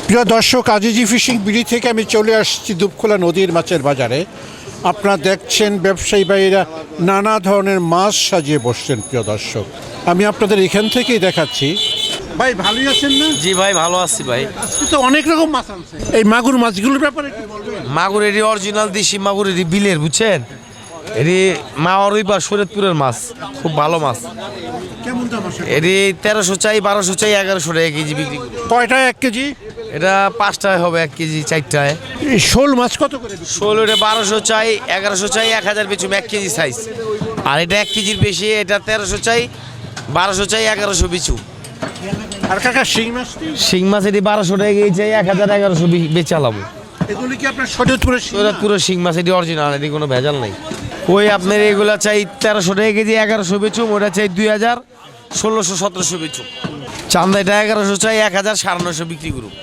প্রিয় দর্শক, Azizi fishing BD থেকে আমি চলে আসছি দুপখোলা নদীর মাছের বাজারে। আপনারা দেখছেন ব্যবসায়ী ভাইয়েরা নানা ধরনের মাছ সাজিয়ে বসছেন। প্রিয় দর্শক, আমি আপনাদের এখান থেকেই দেখাচ্ছি। ভাই ভালোই আছেন না? জি ভাই, ভালো আছি ভাই। আজকে তো অনেক রকম মাছ আছে। এই মাগুর মাছগুলোর ব্যাপারে একটু বলবেন? মাগুর এটি অরিজিনাল দেশি মাগুর, এটি বিলের, বুঝছেন? এটি মাওয়ার বা শরীয়তপুরের মাছ, খুব ভালো মাছ। কেমন দাম আছে? এটি 1300 চাই, 1200 চাই, 1100 টাকা কেজি বিক্রি করি। কয়টায় 1 কেজি? এটা 5 টাকায় হবে 1 কেজি, 4 টাকায়। এই শোল মাছ কত করে? 16 এটা 1200 চাই, 1100 চাই, 1000 বেচুম 1 কেজি সাইজ। আর এটা 1 কেজির বেশি, এটা 1300 চাই, 1200 চাই, 1100 বেচুম। আর কাকা শিং মাছ? শিং মাছ এটি 1200 টাকা কেজি চাই, 1000, 1100 বেচালাম। এগুলি কি আপনার শরীয়তপুরের শিং? পুরো শিং মাছ, এটি অরিজিনাল, এটি কোনো ভেজাল নাই। ওই আপনার এগুলা চাই 1300 টাকা কেজি, 1100 বেচুম। ওটা চাই 2000, 1600, 1700 বেচুম। চান্দা এটা 1100 চাই, 1000, 950 বিক্রি করুন।